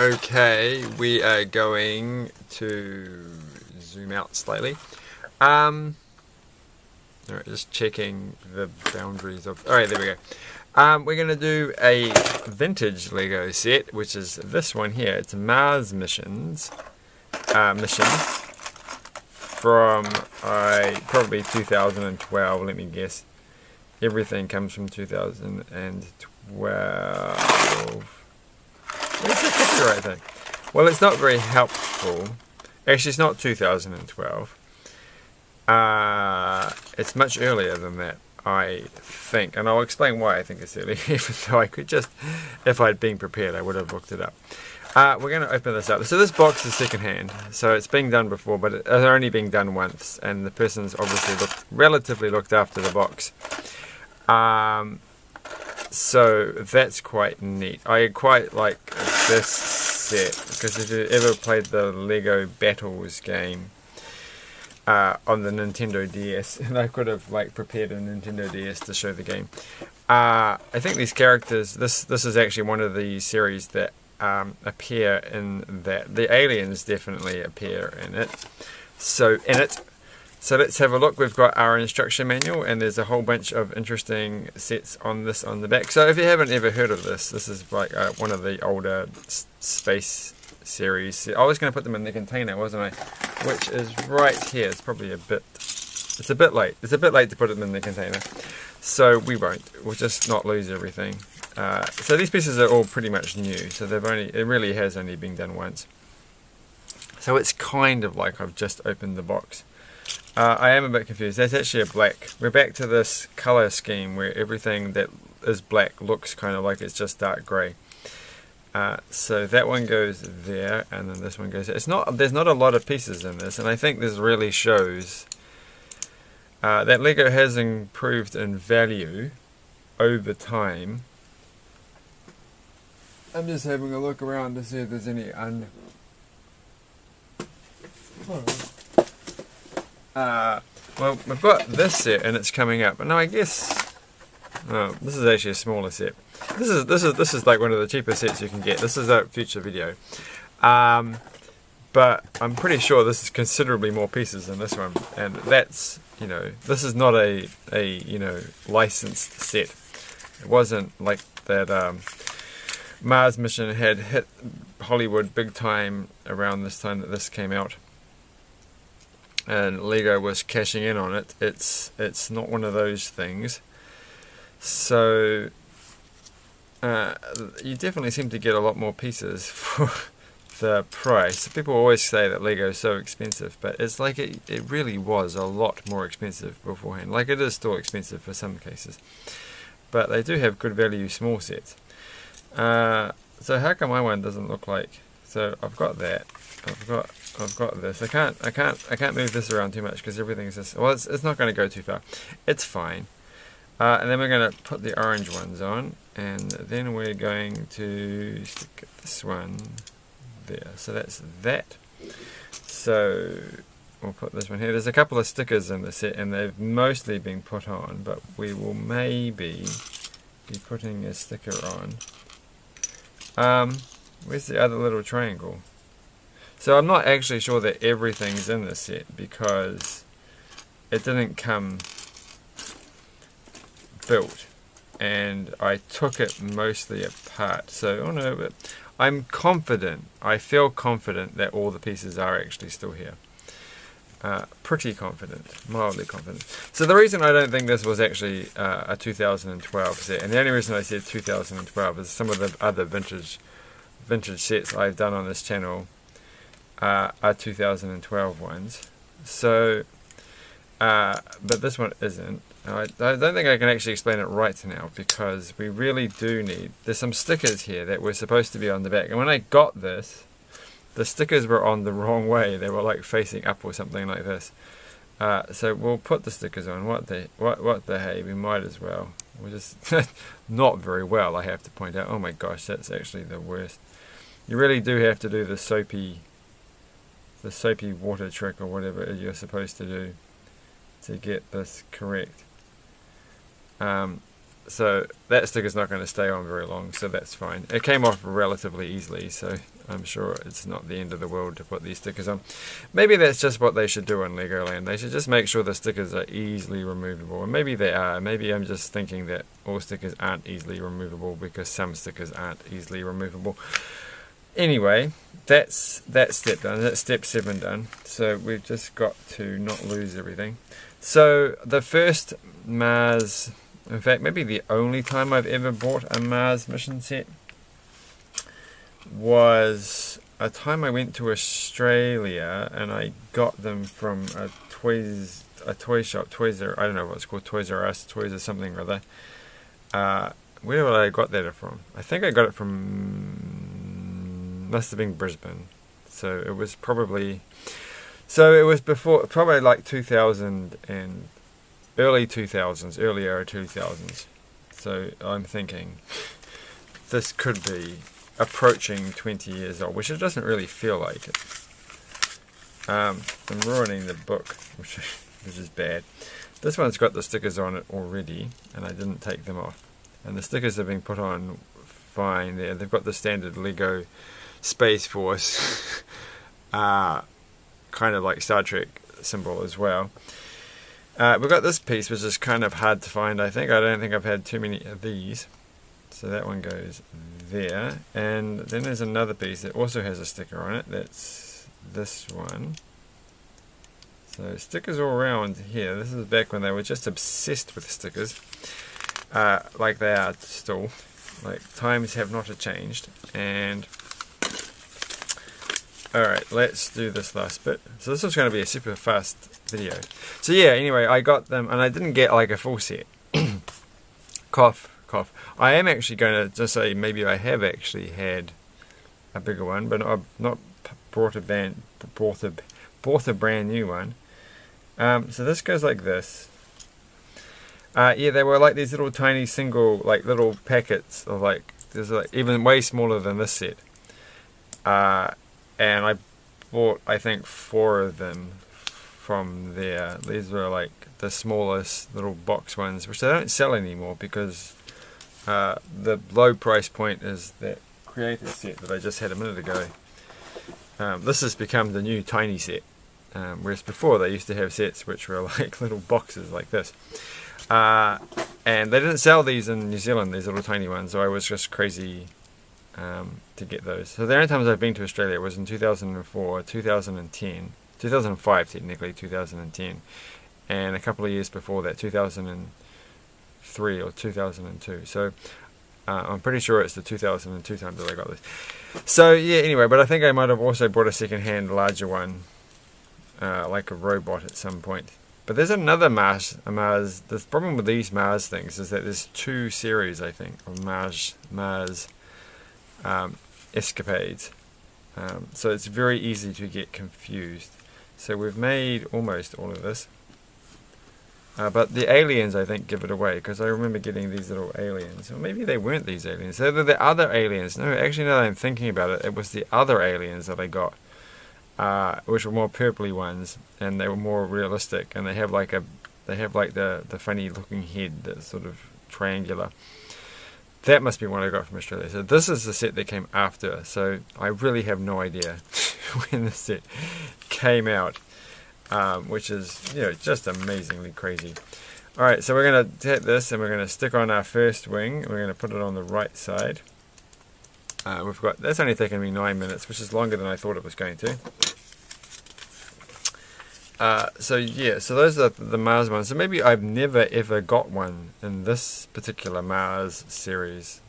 Okay, we are going to zoom out slightly. Alright, just checking the boundaries of... Alright, there we go. We're going to do a vintage Lego set, which is this one here. It's a Mars missions mission from probably 2012, let me guess. Everything comes from 2012. Where's the copyright thing? Well, it's not very helpful. Actually, it's not 2012. It's much earlier than that, I think. And I'll explain why I think it's earlier. Even though I could just, if I'd been prepared, I would have looked it up. We're going to open this up. So this box is secondhand. So it's been done before, but it's only been done once. And the person's obviously relatively looked after the box. So that's quite neat. I quite like this set because if you ever played the Lego Battles game on the Nintendo DS, and I could have like prepared a Nintendo DS to show the game. I think these characters. This is actually one of the series that appear in that. The aliens definitely appear in it. So let's have a look. We've got our instruction manual, and there's a whole bunch of interesting sets on this on the back. So if you haven't ever heard of this, this is like one of the older space series. I was going to put them in the container, wasn't I? Which is right here. It's probably a bit late. It's a bit late to put them in the container. So we won't. We'll just not lose everything. So these pieces are all pretty much new. So it really has only been done once. So it's kind of like I've just opened the box. I am a bit confused. That's actually a black. We're back to this color scheme where everything that is black looks kind of like it's just dark grey. So that one goes there, and then this one goes there. There's not a lot of pieces in this, and I think this really shows that Lego has improved in value over time. I'm just having a look around to see if there's any well, we've got this set and it's coming up. No, I guess. Oh, this is actually a smaller set. This is like one of the cheapest sets you can get. This is a future video, but I'm pretty sure this is considerably more pieces than this one. And that's this is not a licensed set. It wasn't like that. Mars mission had hit Hollywood big time around this time that this came out. And Lego was cashing in on it. It's not one of those things. So you definitely seem to get a lot more pieces for the price. People always say that Lego is so expensive, but it's like it really was a lot more expensive beforehand. Like it is still expensive for some cases, but they do have good value small sets. So how come my one doesn't look like? So I've got that. I've got this. I can't move this around too much because everything's just. Well, it's not going to go too far. It's fine. And then we're going to put the orange ones on, and then we're going to stick this one there. So that's that. So we'll put this one here. There's a couple of stickers in the set, and they've mostly been put on, but we will maybe be putting a sticker on. Where's the other little triangle? So I'm not actually sure that everything's in this set because it didn't come built, and I took it mostly apart. So oh no, but I'm confident. I feel confident that all the pieces are actually still here. Pretty confident, mildly confident. So the reason I don't think this was actually a 2012 set, and the only reason I said 2012 is some of the other vintage sets I've done on this channel are 2012 ones. So, but this one isn't. I don't think I can actually explain it right now because we really do need. There's some stickers here that were supposed to be on the back, and when I got this, the stickers were on the wrong way. They were like facing up or something like this. So we'll put the stickers on. What the hey? We might as well. We're just not very well, I have to point out. Oh my gosh, that's actually the worst. You really do have to do the soapy water trick or whatever you're supposed to do to get this correct. So that sticker's not going to stay on very long, so that's fine. It came off relatively easily, so I'm sure it's not the end of the world to put these stickers on. Maybe that's just what they should do in Legoland. They should just make sure the stickers are easily removable. And maybe they are. Maybe I'm just thinking that all stickers aren't easily removable because some stickers aren't easily removable. Anyway, that's that step done. That's step 7 done. So we've just got to not lose everything. So the first Mars... In fact, maybe the only time I've ever bought a Mars mission set was a time I went to Australia and I got them from a toy shop, I don't know what it's called, Toys R Us, Toys or something or other. Where would I got that from? I think I got it from, must have been Brisbane. So it was probably, before, probably like 2000 and earlier 2000s. So I'm thinking this could be approaching 20 years old, which it doesn't really feel like it. I'm ruining the book, which is bad. This one's got the stickers on it already, and I didn't take them off. And the stickers have been put on fine there. They've got the standard Lego Space Force, kind of like Star Trek symbol as well. We've got this piece, which is kind of hard to find, I think. I don't think I've had too many of these. So that one goes there. And then there's another piece that also has a sticker on it. That's this one. So stickers all around here. This is back when they were just obsessed with stickers. Like they are still. Like, times have not changed. And... alright, let's do this last bit. So this is going to be a super fast video. So yeah, anyway, I got them, and I didn't get like a full set. Cough, cough. I am actually going to just say maybe I have actually had a bigger one, but I've not bought a brand new one. So this goes like this. Yeah, they were like these little tiny single, like little packets of like, there's like even way smaller than this set. And I bought, I think, 4 of them from there. These were like the smallest little box ones, which they don't sell anymore because the low price point is that creator set that I just had a minute ago. This has become the new tiny set, whereas before they used to have sets which were like little boxes like this. And they didn't sell these in New Zealand, these little tiny ones, so I was just crazy to get those. So the only times I've been to Australia was in 2004, 2010, 2005 technically, 2010, and a couple of years before that, 2003 or 2002. So I'm pretty sure it's the 2002 time that I got this. So yeah, anyway, but I think I might have also bought a second-hand larger one, like a robot at some point. But there's another Mars. The problem with these Mars things is that there's 2 series, I think, of Mars escapades. So it's very easy to get confused. So we've made almost all of this. But the aliens, I think, give it away, because I remember getting these little aliens. Or maybe they weren't these aliens. They're the other aliens. No, actually, now that I'm thinking about it, it was the other aliens that I got, which were more purpley ones, and they were more realistic. And they have like the funny looking head that's sort of triangular. That must be one I got from Australia. So this is the set that came after. So I really have no idea when the set came out, which is, you know, just amazingly crazy. Alright, so we're going to take this and we're going to stick on our first wing. We're going to put it on the right side. We've got, that's only taken me 9 minutes, which is longer than I thought it was going to. So yeah, so those are the Mars ones. So maybe I've never ever got one in this particular Mars series,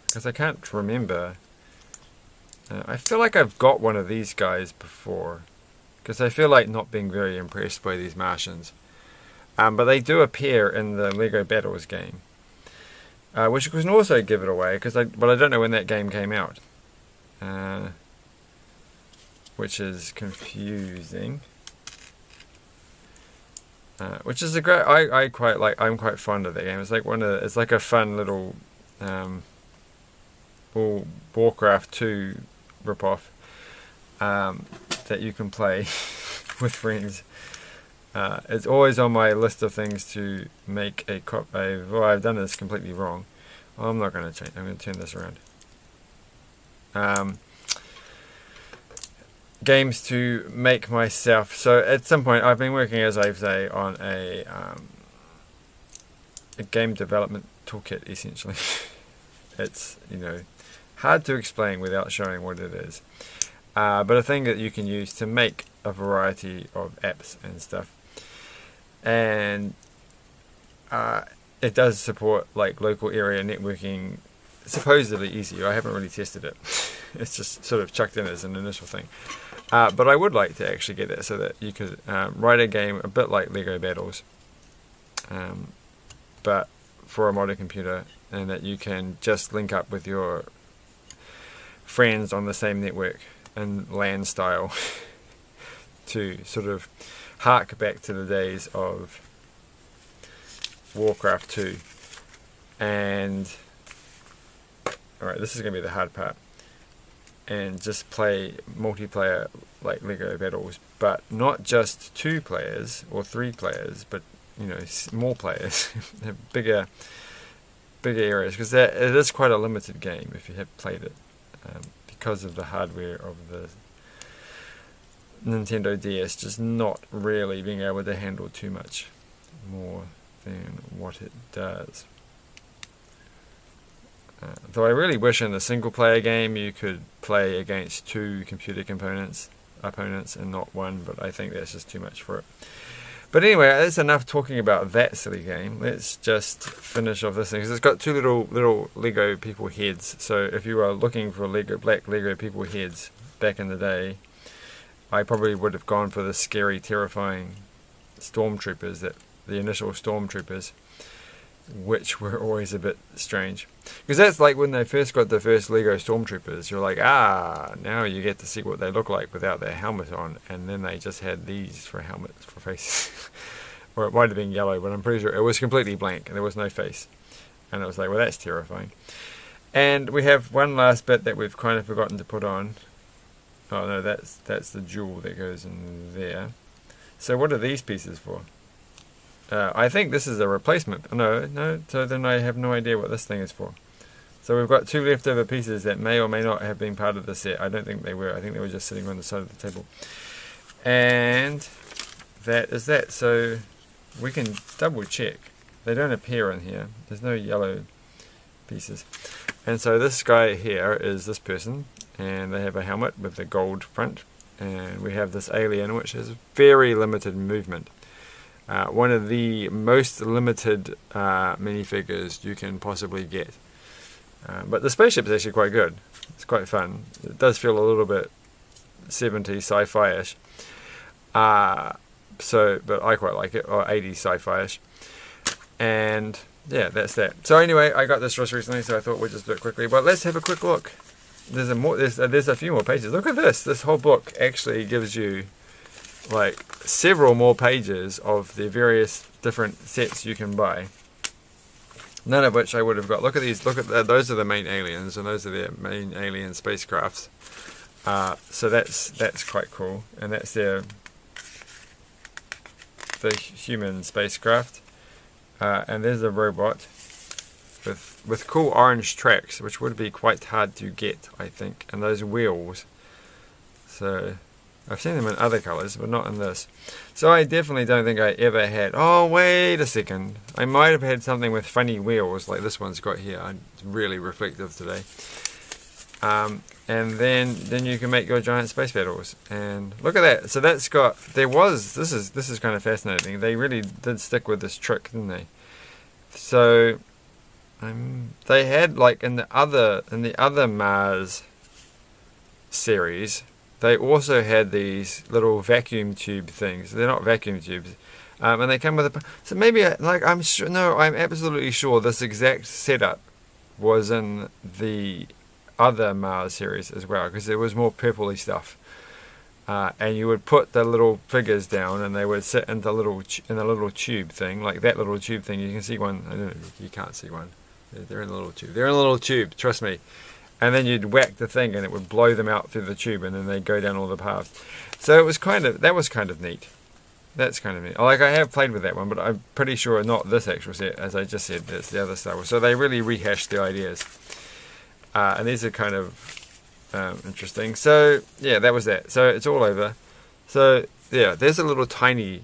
because I can't remember. I feel like I've got one of these guys before, because I feel like not being very impressed by these Martians. But they do appear in the Lego Battles game, which can also give it away, but I don't know when that game came out, which is confusing. Which is a great. I quite like. I'm quite fond of that game. It's like it's like a fun little Warcraft 2 ripoff that you can play with friends. It's always on my list of things to make a copy. Well, I've done this completely wrong. Well, I'm not going to change. I'm going to turn this around. Games to make myself. So at some point, I've been working, as I say, on a game development toolkit. Essentially, it's hard to explain without showing what it is. But a thing that you can use to make a variety of apps and stuff. And it does support like local area networking, supposedly easy. I haven't really tested it. It's just sort of chucked in as an initial thing. But I would like to actually get that so that you could write a game a bit like Lego Battles, but for a modern computer, and that you can just link up with your friends on the same network in LAN style to sort of hark back to the days of Warcraft 2. And alright, this is going to be the hard part, and just play multiplayer like Lego Battles, but not just 2 players or 3 players, but more players, bigger areas, because it is quite a limited game if you have played it, because of the hardware of the Nintendo DS just not really being able to handle too much more than what it does. Though I really wish in a single player game you could play against 2 computer opponents and not 1, but I think that's just too much for it. But anyway, that's enough talking about that silly game. Let's just finish off this thing, because it's got 2 little Lego people heads. So if you are looking for black Lego people heads back in the day, I probably would have gone for the scary, terrifying stormtroopers, the initial stormtroopers, which were always a bit strange. Because that's like when they first got the first Lego stormtroopers, you're like, now you get to see what they look like without their helmet on, and then they just had these for helmets, for faces. Or it might have been yellow, but I'm pretty sure it was completely blank, and there was no face. And it was like, well, that's terrifying. And we have one last bit that we've kind of forgotten to put on. Oh no, that's the jewel that goes in there. So what are these pieces for? I think this is a replacement. No, so then I have no idea what this thing is for. So we've got 2 leftover pieces that may or may not have been part of the set. I don't think they were. I think they were just sitting on the side of the table. And that is that. So we can double check. They don't appear in here. There's no yellow pieces. And so this guy here is this person, and they have a helmet with the gold front. And we have this alien which has very limited movement. One of the most limited minifigures you can possibly get. But the spaceship is actually quite good. It's quite fun. It does feel a little bit 70s sci-fi-ish. But I quite like it, or 80s sci-fi-ish. And yeah, that's that. So anyway, I got this just recently, so I thought we'd just do it quickly. But let's have a quick look. There's a few more pages. Look at this. This whole book actually gives you like several more pages of the various different sets you can buy, none of which I would have got. Look at these. Look at those are the main aliens, and those are their main alien spacecrafts. So that's quite cool, and that's the human spacecraft. And there's a robot with cool orange tracks, which would be quite hard to get, I think, and those wheels. So I've seen them in other colours, but not in this. So I definitely don't think I ever had... Oh, wait a second. I might have had something with funny wheels, like this one's got here. I'm really reflective today. And then you can make your giant space battles. And look at that. So that's got... This is kind of fascinating. They really did stick with this trick, didn't they? So they had, like, in the other Mars series, they also had these little vacuum tube things. They're not vacuum tubes, and they come with a. So maybe, I'm sure. No, I'm absolutely sure this exact setup was in the other Mars series as well, because there was more purpley stuff. And you would put the little figures down, and they would sit in the little tube thing, like that little tube thing. You can see one. I don't know. You can't see one. They're in a little tube. They're in a little tube. Trust me. And then you'd whack the thing, and it would blow them out through the tube, and then they'd go down all the paths. So it was that was kind of neat. That's kind of neat. Like, I have played with that one, but I'm pretty sure not this actual set, as I just said, it's the other Star Wars. So they really rehashed the ideas. And these are kind of interesting. So, yeah, that was that. So it's all over. So, yeah, there's a little tiny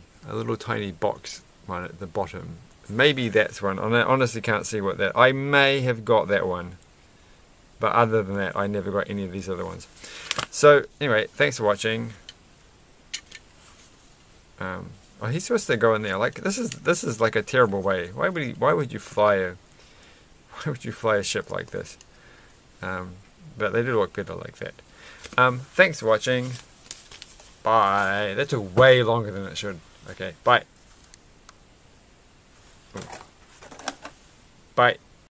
box one at the bottom. Maybe that's one. I honestly can't see what that... I may have got that one. But other than that, I never got any of these other ones. So, anyway, thanks for watching. Oh, he's supposed to go in there. Like, this is like a terrible way. Why would you fly a ship like this? But they do look better like that. Thanks for watching. Bye. That took way longer than it should. Okay, bye. Bye.